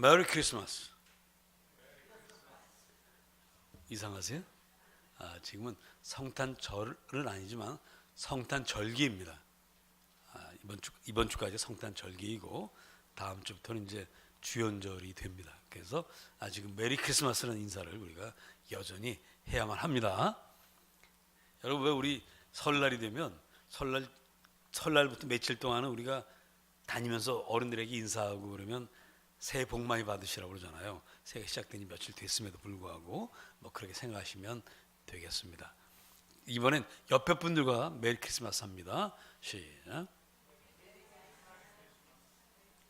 메리 크리스마스. 이상하세요? 지금은 성탄절은 아니지만 성탄절기입니다. 이번 주까지 성탄절기이고 다음 주부터는 이제 주연절이 됩니다. 그래서 지금 메리 크리스마스라는 인사를 우리가 여전히 해야만 합니다. 여러분, 왜 우리 설날이 되면 설날부터 며칠 동안은 우리가 다니면서 어른들에게 인사하고 그러면 새해 복 많이 받으시라고 그러잖아요. 새해가 시작된 지 며칠 됐음에도 불구하고 그렇게 생각하시면 되겠습니다. 이번엔 옆에 분들과 메리 크리스마스 합니다. 시작.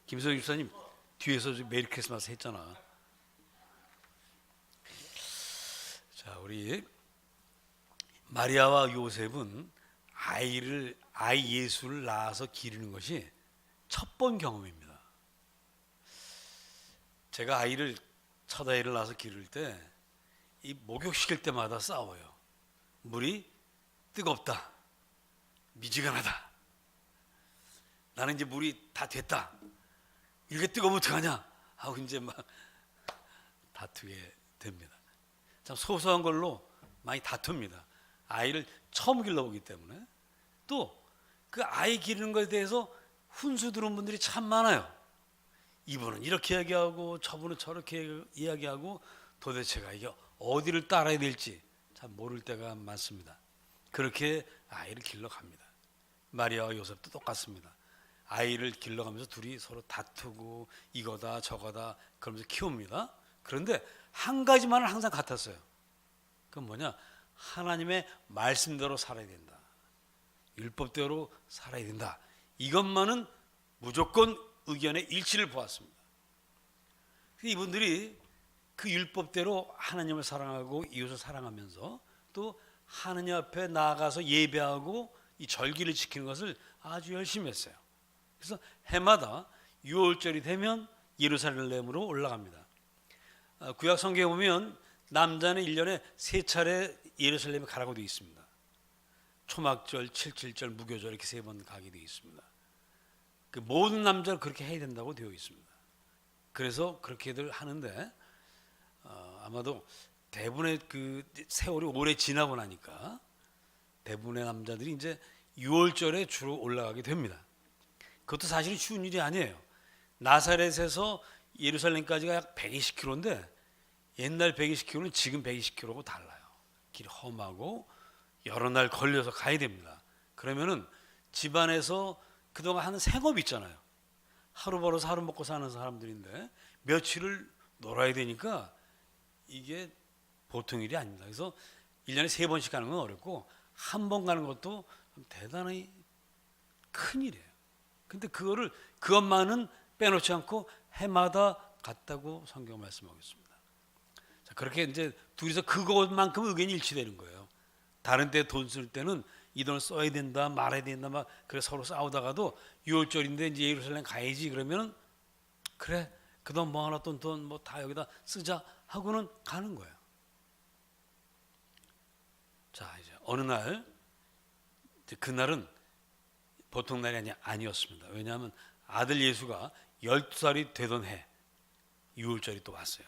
김성희 집사님 뒤에서 메리 크리스마스 했잖아. 자, 우리 마리아와 요셉은 아이 예수를 낳아서 기르는 것이 첫 번 경험입니다. 제가 첫 아이를 낳아서 기를 때 이 목욕시킬 때마다 싸워요. 물이 뜨겁다, 미지근하다. 나는 이제 물이 다 됐다. 이렇게 뜨거우면 어떡하냐 하고 이제 막 다투게 됩니다. 참 소소한 걸로 많이 다툽니다. 아이를 처음 길러보기 때문에. 또 그 아이 기르는 것에 대해서 훈수 두는 분들이 참 많아요. 이분은 이렇게 이야기하고 저분은 저렇게 이야기하고 도대체가 이게 어디를 따라야 될지 참 모를 때가 많습니다. 그렇게 아이를 길러갑니다. 마리아와 요셉도 똑같습니다. 아이를 길러가면서 둘이 서로 다투고 이거다 저거다 그러면서 키웁니다. 그런데 한 가지만은 항상 같았어요. 그건 뭐냐? 하나님의 말씀대로 살아야 된다. 율법대로 살아야 된다. 이것만은 무조건 의견의 일치를 보았습니다. 이분들이 그 율법대로 하나님을 사랑하고 이웃을 사랑하면서 또 하나님 앞에 나아가서 예배하고 이 절기를 지키는 것을 아주 열심히 했어요. 그래서 해마다 6월절이 되면 예루살렘으로 올라갑니다. 구약 성경에 보면 남자는 1년에 3차례 예루살렘에 가라고 되어 있습니다. 초막절, 칠칠절, 무교절 이렇게 3번 가게 되어 있습니다. 그 모든 남자를 그렇게 해야 된다고 되어 있습니다. 그래서 그렇게들 하는데 아마도 대부분의 그 세월이 오래 지나고 나니까 대부분의 남자들이 이제 6월절에 주로 올라가게 됩니다. 그것도 사실은 쉬운 일이 아니에요. 나사렛에서 예루살렘까지가 약 120km인데 옛날 120km는 지금 120km하고 달라요. 길이 험하고 여러 날 걸려서 가야 됩니다. 그러면은 집안에서 그동안 하는 생업이 있잖아요. 하루 벌어서 하루 먹고 사는 사람들인데 며칠을 놀아야 되니까 이게 보통 일이 아닙니다. 그래서 1년에 3번씩 가는 건 어렵고 한 번 가는 것도 대단히 큰 일이에요. 근데 그것만은 빼놓지 않고 해마다 갔다고 성경 말씀하고 있습니다. 자, 그렇게 이제 둘이서 그것만큼 의견이 일치되는 거예요. 다른 데 돈 쓸 때는 이 돈을 써야 된다 말아야 된다 막 그래 서로 싸우다가도 6월절인데 이제 예루살렘 가야지 그러면 그래 그 돈 모아놨던 돈 뭐 다 여기다 쓰자 하고는 가는 거예요. 자, 이제 어느 날 그날은 보통 날이 아니었습니다. 왜냐하면 아들 예수가 12살이 되던 해 6월절이 또 왔어요.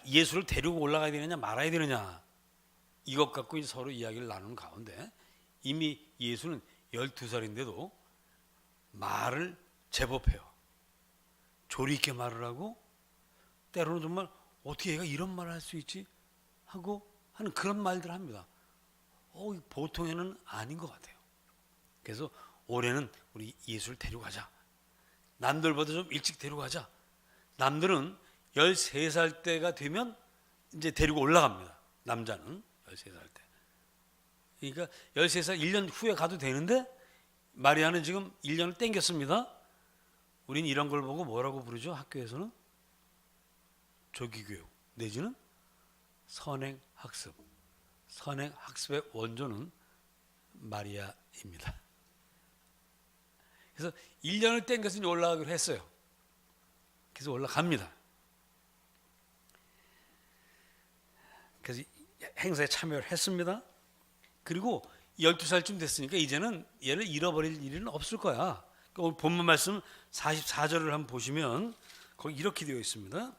예수를 데리고 올라가야 되느냐 말아야 되느냐 이것 갖고 이제 서로 이야기를 나누는 가운데 이미 예수는 12살인데도 말을 제법 해요. 조리 있게 말을 하고 때로는 정말 어떻게 얘가 이런 말을 할 수 있지 하고 하는 그런 말들을 합니다. 보통에는 아닌 것 같아요. 그래서 올해는 우리 예수를 데리고 가자. 남들보다 좀 일찍 데리고 가자. 남들은 13살 때가 되면 이제 데리고 올라갑니다. 남자는 13살 때. 그러니까 13살 1년 후에 가도 되는데 마리아는 지금 1년을 땡겼습니다. 우린 이런 걸 보고 뭐라고 부르죠? 학교에서는 조기교육 내지는 선행학습. 선행학습의 원조는 마리아입니다. 그래서 1년을 땡겨서 올라가기로 했어요. 그래서 올라갑니다. 그래서 행사에 참여를 했습니다. 그리고 12살쯤 됐으니까 이제는 얘를 잃어버릴 일은 없을 거야. 오늘 본문 말씀 44절을 한번 보시면 거기 이렇게 되어 있습니다.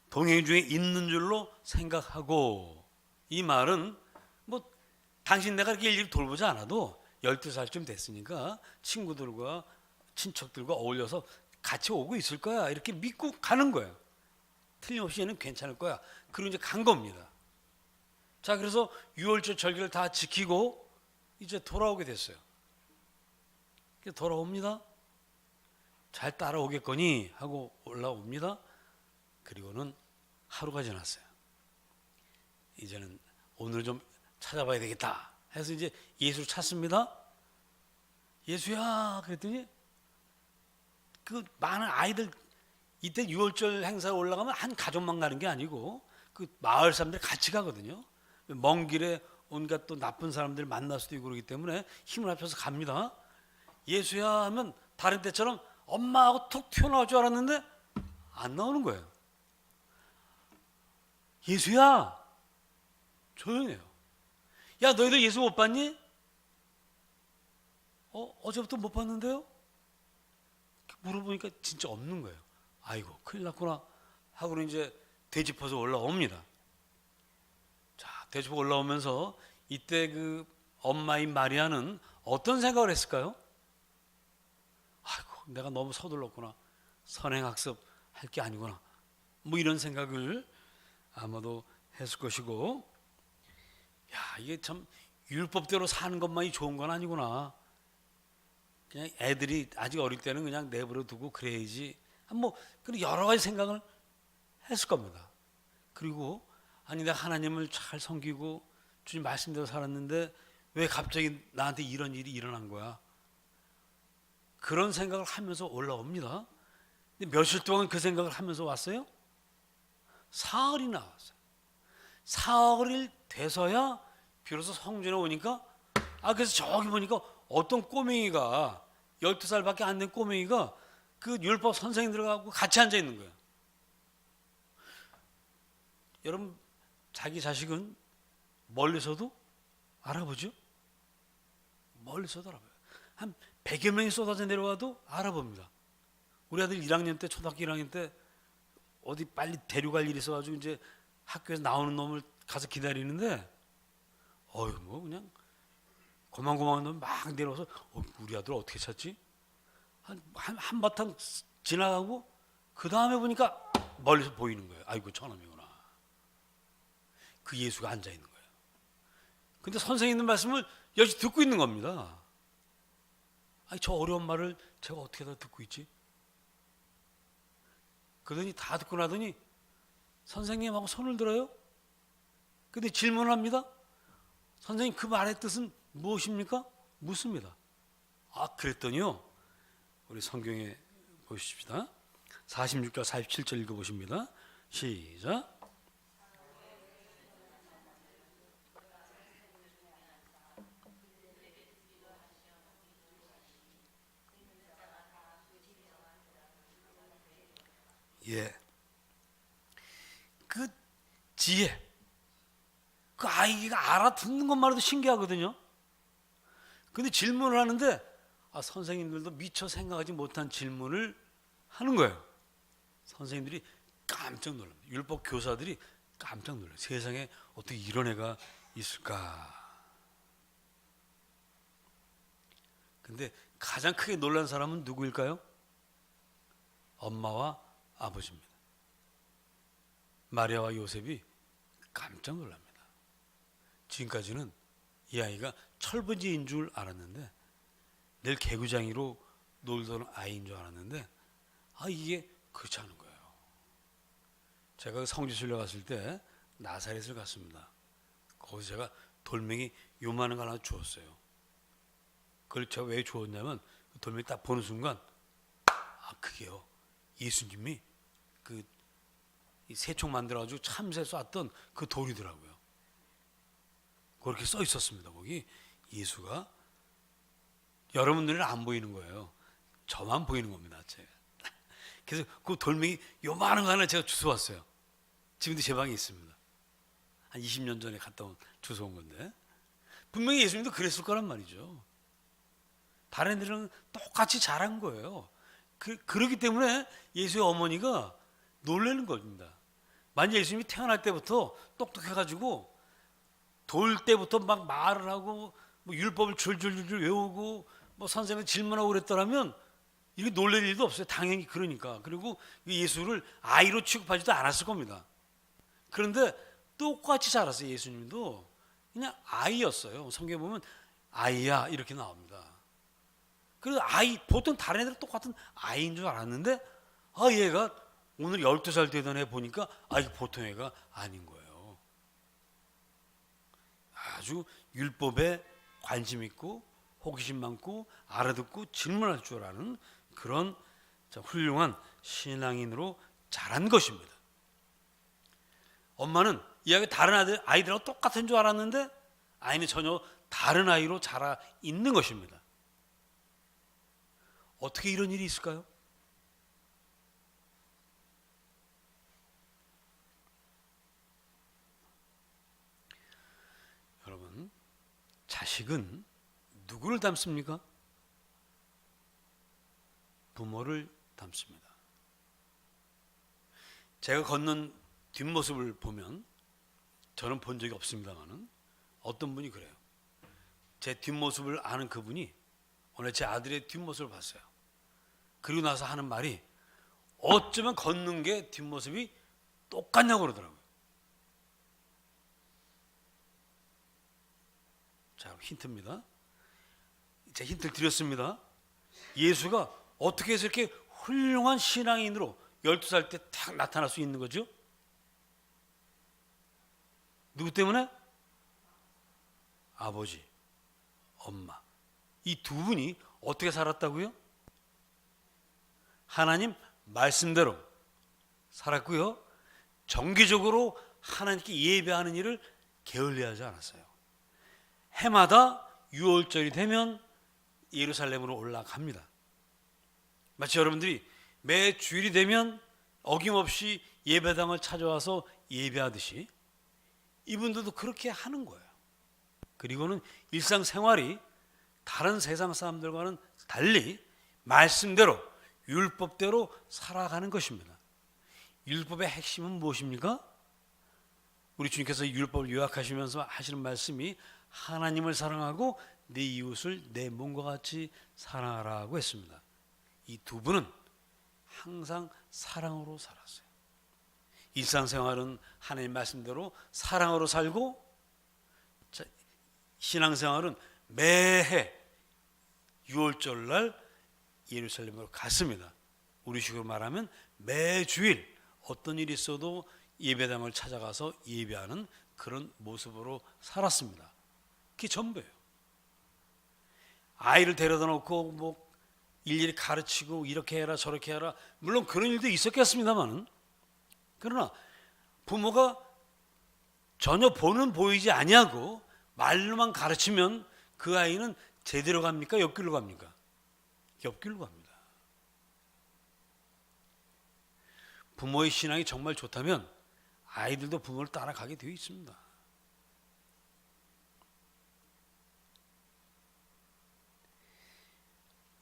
동행 중에 있는 줄로 생각하고, 이 말은 뭐 당신 내가 이렇게 일일이 돌보지 않아도 12살쯤 됐으니까 친구들과 친척들과 어울려서 같이 오고 있을 거야, 이렇게 믿고 가는 거예요. 틀림없이 얘는 괜찮을 거야. 그리고 이제 간 겁니다. 자, 그래서 유월절 절기를 다 지키고 이제 돌아오게 됐어요. 돌아옵니다. 잘 따라오겠거니 하고 올라옵니다. 그리고는 하루가 지났어요. 이제는 오늘 좀 찾아봐야 되겠다 해서 이제 예수를 찾습니다. 예수야 그랬더니 그 많은 아이들, 이때 유월절 행사에 올라가면 한 가족만 가는 게 아니고 그 마을 사람들이 같이 가거든요. 먼 길에 온갖 또 나쁜 사람들 만날 수도 있고 그러기 때문에 힘을 합쳐서 갑니다. 예수야 하면 다른 때처럼 엄마하고 툭 튀어나올 줄 알았는데 안 나오는 거예요. 예수야, 조용해요. 야, 너희들 예수 못 봤니? 어제부터 못 봤는데요? 물어보니까 진짜 없는 거예요. 아이고, 큰일 났구나 하고는 이제 되짚어서 올라옵니다. 자, 되짚어 올라오면서 이때 그 엄마인 마리아는 어떤 생각을 했을까요? 아이고, 내가 너무 서둘렀구나. 선행학습 할 게 아니구나. 뭐 이런 생각을 아마도 했을 것이고, 야, 이게 참 율법대로 사는 것만이 좋은 건 아니구나. 그냥 애들이 아직 어릴 때는 그냥 내버려 두고 그래야지. 뭐 그런 여러 가지 생각을 했을 겁니다. 그리고 아니 내가 하나님을 잘 섬기고 주님 말씀대로 살았는데 왜 갑자기 나한테 이런 일이 일어난 거야? 그런 생각을 하면서 올라옵니다. 근데 며칠 동안 그 생각을 하면서 왔어요? 사흘이나 왔어요. 사흘이 돼서야 비로소 성전에 오니까, 그래서 저기 보니까 어떤 꼬맹이가 12살밖에 안 된 꼬맹이가 그 율법 선생님들하고 같이 앉아 있는 거예요. 여러분, 자기 자식은 멀리서도 알아보죠? 멀리서도 알아봐요. 한 100여 명이 쏟아져 내려와도 알아봅니다. 우리 아들 1학년 때, 초등학교 1학년 때 어디 빨리 데려갈 일이 있어가지고 이제 학교에서 나오는 놈을 가서 기다리는데, 뭐 그냥 고만고만한 놈 막 내려와서 우리 아들 어떻게 찾지? 한바탕 지나가고 그 다음에 보니까 멀리서 보이는 거예요. 아이고 저놈이구나. 그 예수가 앉아 있는 거예요. 근데 선생님 말씀을 열심히 듣고 있는 겁니다. 저 어려운 말을 제가 어떻게 다 듣고 있지? 그러더니 다 듣고 나더니 선생님하고 손을 들어요. 근데 질문을 합니다. 선생님 그 말의 뜻은 무엇입니까? 묻습니다. 그랬더니요. 우리 성경에 보십시다. 46절 47절 읽어보십니다. 시작. 예. 그 지혜, 그 아이가 알아듣는 것만으로도 신기하거든요. 근데 질문을 하는데 선생님들도 미처 생각하지 못한 질문을 하는 거예요. 선생님들이 깜짝 놀랍니다. 율법 교사들이 깜짝 놀라요. 세상에 어떻게 이런 애가 있을까. 근데 가장 크게 놀란 사람은 누구일까요? 엄마와 아버지입니다. 마리아와 요셉이 깜짝 놀랍니다. 지금까지는 이 아이가 철부지인 줄 알았는데, 늘 개구장이로 놀던 아이인 줄 알았는데 이게 그렇지 않은 거예요. 제가 성지순례 갔을 때 나사렛을 갔습니다. 거기서 제가 돌멩이 요만한 거 하나 주었어요. 그걸 제가 왜 주었냐면 그 돌멩이 딱 보는 순간 그게요, 예수님이 그 새총 만들어가지고 참새 쐈던 그 돌이더라고요. 그렇게 써 있었습니다. 거기 예수가 여러분 눈에는 안 보이는 거예요. 저만 보이는 겁니다. 제가. 그래서 그 돌멩이 요만한 거 하나 제가 주워왔어요. 지금도 제 방에 있습니다. 한 20년 전에 갔다 온 주워온 건데 분명히 예수님도 그랬을 거란 말이죠. 다른 애들은 똑같이 자란 거예요. 그렇기 때문에 예수의 어머니가 놀라는 겁니다. 만약 예수님이 태어날 때부터 똑똑해가지고 돌 때부터 막 말을 하고 뭐 율법을 줄줄줄 외우고 뭐 선생님 질문하고 그랬더라면 이게 놀랄 일도 없어요. 당연히 그러니까. 그리고 예수를 아이로 취급하지도 않았을 겁니다. 그런데 똑같이 자랐어요. 예수님도 그냥 아이였어요. 성경에 보면 아이야 이렇게 나옵니다. 그래서 보통 다른 애들은 똑같은 아이인 줄 알았는데 얘가 오늘 12살 되던 애 보니까 이게 보통 애가 아닌 거예요. 아주 율법에 관심 있고 호기심 많고 알아듣고 질문할 줄 아는 그런 훌륭한 신앙인으로 자란 것입니다. 엄마는 이 아이가 다른 아이들하고 똑같은 줄 알았는데 아이는 전혀 다른 아이로 자라 있는 것입니다. 어떻게 이런 일이 있을까요? 여러분, 자식은 누구를 닮습니까? 부모를 닮습니다. 제가 걷는 뒷모습을 보면 저는 본 적이 없습니다만은 어떤 분이 그래요. 제 뒷모습을 아는 그분이 오늘 제 아들의 뒷모습을 봤어요. 그리고 나서 하는 말이 어쩌면 걷는 게 뒷모습이 똑같냐고 그러더라고요. 자, 힌트입니다. 제가 힌트를 드렸습니다. 예수가 어떻게 해서 이렇게 훌륭한 신앙인으로 12살 때 딱 나타날 수 있는 거죠? 누구 때문에? 아버지, 엄마. 이 두 분이 어떻게 살았다고요? 하나님 말씀대로 살았고요. 정기적으로 하나님께 예배하는 일을 게을리하지 않았어요. 해마다 유월절이 되면 예루살렘으로 올라갑니다. 마치 여러분들이 매 주일이 되면 어김없이 예배당을 찾아와서 예배하듯이 이분들도 그렇게 하는 거예요. 그리고는 일상생활이 다른 세상 사람들과는 달리 말씀대로 율법대로 살아가는 것입니다. 율법의 핵심은 무엇입니까? 우리 주님께서 율법을 요약하시면서 하시는 말씀이 하나님을 사랑하고 내 이웃을 내 몸과 같이 사랑하라고 했습니다. 이 두 분은 항상 사랑으로 살았어요. 일상생활은 하나님 말씀대로 사랑으로 살고 신앙생활은 매해 6월절날 예루살렘으로 갔습니다. 우리식으로 말하면 매주일 어떤 일이 있어도 예배당을 찾아가서 예배하는 그런 모습으로 살았습니다. 그게 전부예요. 아이를 데려다 놓고 뭐 일일이 가르치고 이렇게 해라 저렇게 해라, 물론 그런 일도 있었겠습니다만, 그러나 부모가 전혀 보는 보이지 아니하고 말로만 가르치면 그 아이는 제대로 갑니까? 옆길로 갑니까? 옆길로 갑니다. 부모의 신앙이 정말 좋다면 아이들도 부모를 따라가게 되어 있습니다.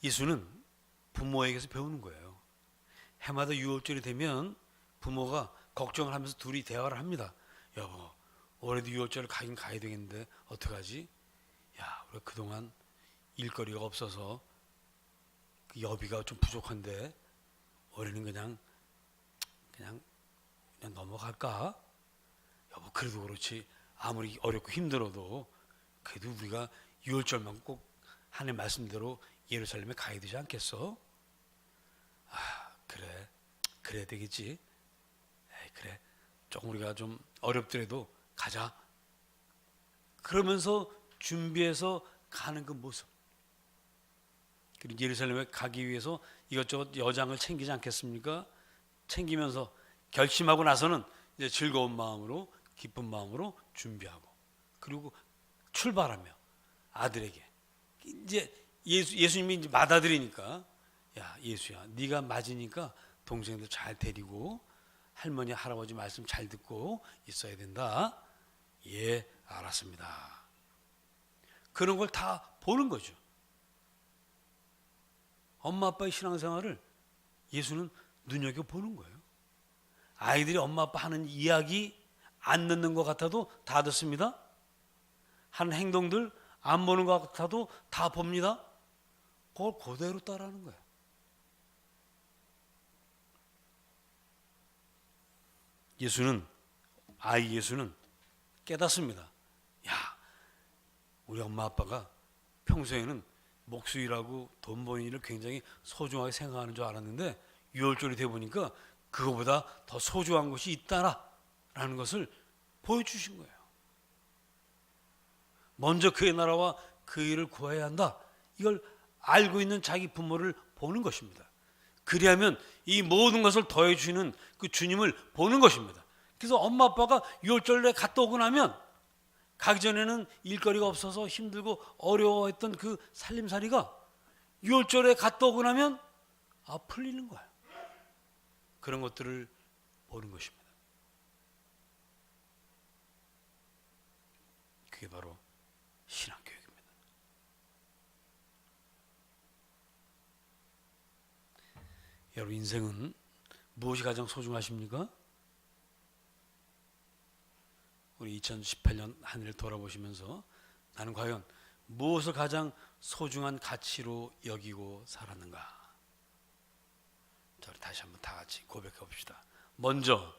예수는 부모에게서 배우는 거예요. 해마다 유월절이 되면 부모가 걱정을 하면서 둘이 대화를 합니다. 여보, 올해도 유월절을 가긴 가야 되겠는데 어떡하지? 야, 우리 그동안 일거리가 없어서 그 여비가 좀 부족한데 올해는 그냥 넘어갈까? 여보, 그래도 그렇지 아무리 어렵고 힘들어도 그래도 우리가 유월절만 꼭 하나님 말씀대로 예루살렘에 가야 되지 않겠어? 그래, 그래야 되겠지. 그래, 조금 우리가 좀 어렵더라도 가자. 그러면서 준비해서 가는 그 모습. 그리고 예루살렘에 가기 위해서 이것저것 여장을 챙기지 않겠습니까? 챙기면서 결심하고 나서는 이제 즐거운 마음으로, 기쁜 마음으로 준비하고, 그리고 출발하며 아들에게 이제 예수님이 이제 맏아들이니까, 야, 예수야, 네가 맞으니까 동생들 잘 데리고 할머니 할아버지 말씀 잘 듣고 있어야 된다. 예, 알았습니다. 그런 걸 다 보는 거죠. 엄마 아빠의 신앙생활을 예수는 눈여겨보는 거예요. 아이들이 엄마 아빠 하는 이야기 안 듣는 것 같아도 다 듣습니다. 하는 행동들 안 보는 것 같아도 다 봅니다. 그걸 그대로 따라하는 거예요. 아이 예수는 깨닫습니다. 야, 우리 엄마 아빠가 평소에는 목수일하고 돈 버는 일을 굉장히 소중하게 생각하는 줄 알았는데 6월절이 돼 보니까 그거보다 더 소중한 것이 있다라는 것을 보여주신 거예요. 먼저 그의 나라와 그 일을 구해야 한다. 이걸 알고 있는 자기 부모를 보는 것입니다. 그리하면 이 모든 것을 더해 주시는 그 주님을 보는 것입니다. 그래서 엄마 아빠가 6월절에 갔다 오고 나면 가기 전에는 일거리가 없어서 힘들고 어려워했던 그 살림살이가 6월절에 갔다 오고 나면 풀리는 거예요. 그런 것들을 보는 것입니다. 그게 바로 신앙교육입니다. 여러분 인생은 무엇이 가장 소중하십니까? 우리 2018년 한 해를 돌아보시면서 나는 과연 무엇을 가장 소중한 가치로 여기고 살았는가? 자, 우리 다시 한번 다 같이 고백해 봅시다. 먼저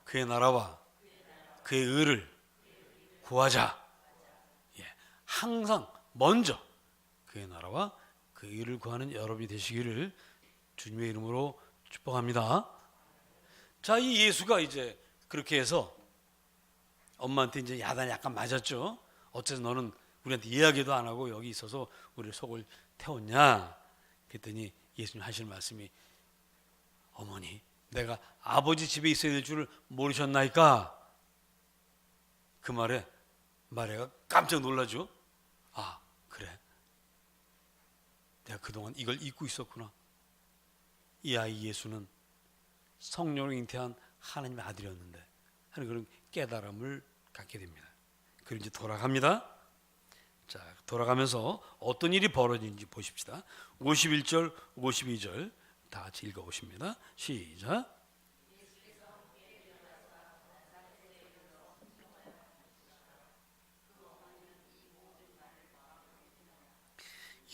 그의 나라와 그의 의를 구하자. 예, 항상 먼저 그의 나라와 그의 의를 구하는 여러분이 되시기를 주님의 이름으로 축복합니다. 자, 이 예수가 이제 그렇게 해서 엄마한테 이제 야단이 약간 맞았죠. 어째서 너는 우리한테 이야기도 안 하고 여기 있어서 우리를 속을 태웠냐? 그랬더니 예수님 하시는 말씀이 어머니, 내가 아버지 집에 있어야 될 줄을 모르셨나이까? 그 말에 마리아가 깜짝 놀라죠. 아, 그래. 내가 그동안 이걸 잊고 있었구나. 이 아이 예수는 성령으로 잉태한 하나님의 아들이었는데 하는 그런 깨달음을 갖게 됩니다. 그리고 이제 돌아갑니다. 자, 돌아가면서 어떤 일이 벌어지는지 보십시다. 51절, 52절 다 같이 읽어보십니다. 시작.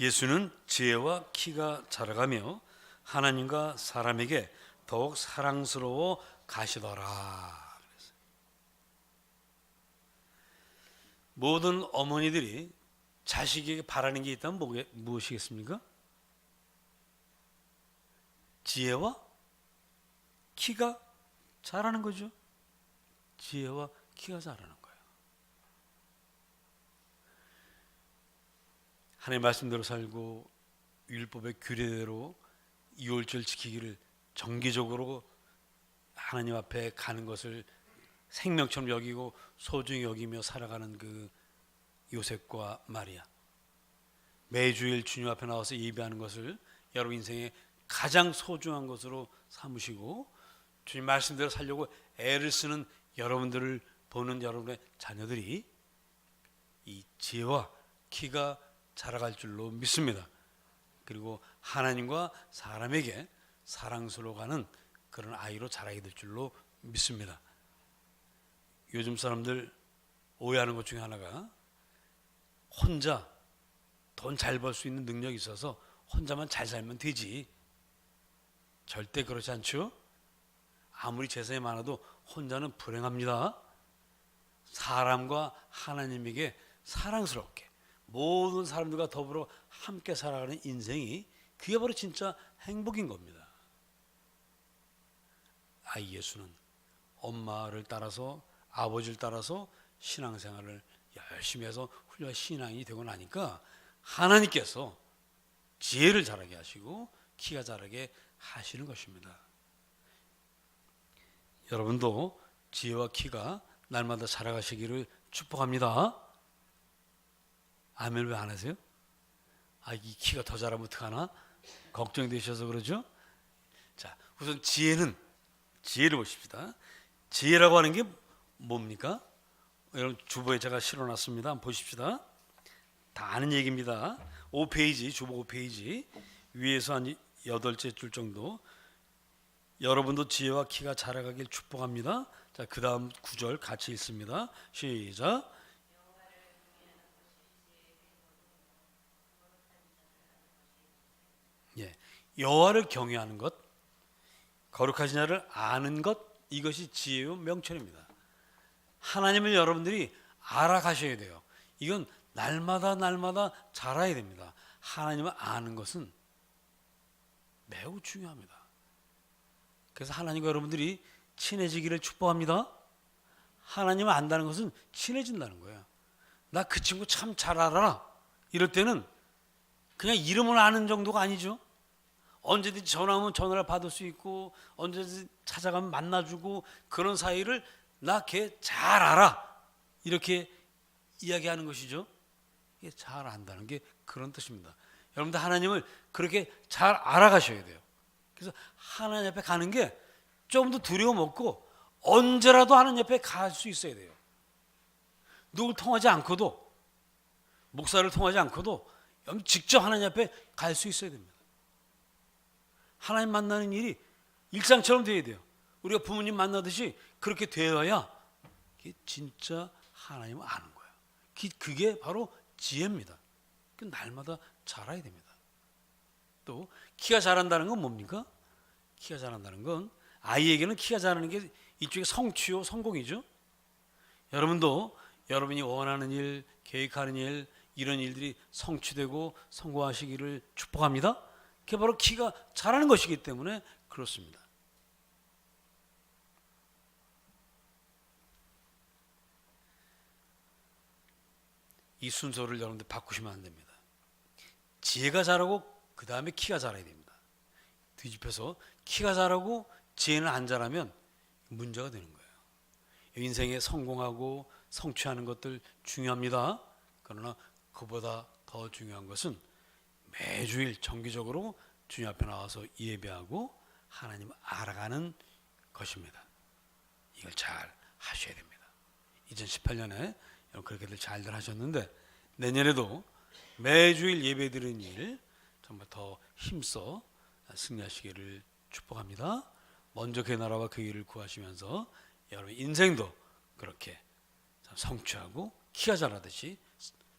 예수는 지혜와 키가 자라가며 하나님과 사람에게 더욱 사랑스러워 가시더라. 모든 어머니들이 자식에게 바라는 게 있다면 무엇이겠습니까? 지혜와 키가 자라는 거죠. 지혜와 키가 자라는 거예요. 하나님의 말씀대로 살고 율법의 규례대로 유월절 지키기를 정기적으로 하나님 앞에 가는 것을 생명처럼 여기고 소중히 여기며 살아가는 그 요셉과 마리아, 매주일 주님 앞에 나와서 예배하는 것을 여러분 인생의 가장 소중한 것으로 삼으시고 주님 말씀대로 살려고 애를 쓰는 여러분들을 보는 여러분의 자녀들이 이 지혜와 키가 자라갈 줄로 믿습니다. 그리고 하나님과 사람에게 사랑스러워가는 그런 아이로 자라게 될 줄로 믿습니다. 요즘 사람들 오해하는 것 중에 하나가 혼자 돈 잘 벌 수 있는 능력이 있어서 혼자만 잘 살면 되지. 절대 그렇지 않죠? 아무리 재산이 많아도 혼자는 불행합니다. 사람과 하나님에게 사랑스럽게 모든 사람들과 더불어 함께 살아가는 인생이 그게 바로 진짜 행복인 겁니다. 아이 예수는 엄마를 따라서 아버지를 따라서 신앙생활을 열심히 해서 훌륭한 신앙이 되고 나니까 하나님께서 지혜를 자라게 하시고 키가 자라게 하시는 것입니다. 여러분도 지혜와 키가 날마다 자라가시기를 축복합니다. 아멘. 왜 안 하세요? 이 키가 더 자라면 어떡하나? 걱정되셔서 그러죠? 자, 우선 지혜를 보십시다. 지혜라고 하는 게 뭡니까? 여러분 주보에 제가 실어놨습니다. 한번 보십시다. 다 아는 얘기입니다. 5페이지, 주보 5페이지. 위에서 한 8째 줄 정도. 여러분도 지혜와 키가 자라가길 축복합니다. 자, 그 다음 구절 같이 읽습니다. 시작. 예, 여호와를 경외하는 것, 거룩하신 자를 아는 것, 이것이 지혜의 명철입니다. 하나님을 여러분들이 알아가셔야 돼요. 이건 날마다 자라야 됩니다. 하나님을 아는 것은 매우 중요합니다. 그래서 하나님과 여러분들이 친해지기를 축복합니다. 하나님을 안다는 것은 친해진다는 거예요. 나 그 친구 참 잘 알아. 이럴 때는 그냥 이름을 아는 정도가 아니죠. 언제든지 전화하면 전화를 받을 수 있고 언제든지 찾아가면 만나주고 그런 사이를 나 걔 잘 알아. 이렇게 이야기하는 것이죠. 이게 잘 안다는 게 그런 뜻입니다. 여러분들 하나님을 그렇게 잘 알아가셔야 돼요. 그래서 하나님 옆에 가는 게 좀 더 두려움 없고 언제라도 하나님 옆에 갈 수 있어야 돼요. 누굴 통하지 않고도, 목사를 통하지 않고도 직접 하나님 앞에 갈 수 있어야 됩니다. 하나님 만나는 일이 일상처럼 돼야 돼요. 우리가 부모님 만나듯이 그렇게 되어야 이게 진짜 하나님을 아는 거예요. 그게 바로 지혜입니다. 날마다 자라야 됩니다. 또 키가 자란다는 건 뭡니까? 키가 자란다는 건 아이에게는 키가 자라는 게 이쪽에 성취요, 성공이죠. 여러분도 여러분이 원하는 일, 계획하는 일, 이런 일들이 성취되고 성공하시기를 축복합니다. 그게 바로 키가 자라는 것이기 때문에 그렇습니다. 이 순서를 여러분들 바꾸시면 안 됩니다. 지혜가 자라고 그 다음에 키가 자라야 됩니다. 뒤집혀서 키가 자라고 지혜는 안 자라면 문제가 되는 거예요. 인생에 성공하고 성취하는 것들 중요합니다. 그러나 그보다 더 중요한 것은 매주일 정기적으로 주님 앞에 나와서 예배하고 하나님을 알아가는 것입니다. 이걸 잘 하셔야 됩니다. 2018년에 그렇게들 잘들 하셨는데 내년에도 매주일 예배드리는 일 정말 더 힘써 승리하시기를 축복합니다. 먼저 그 나라와 그 일을 구하시면서 여러분 인생도 그렇게 성취하고 키가 자라듯이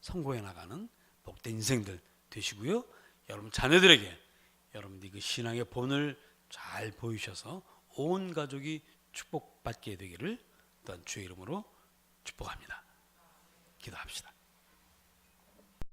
성공해 나가는 복된 인생들 되시고요. 여러분 자녀들에게 여러분들이 그 신앙의 본을 잘 보이셔서 온 가족이 축복받게 되기를 또한 주의 이름으로 축복합니다. 기도합시다.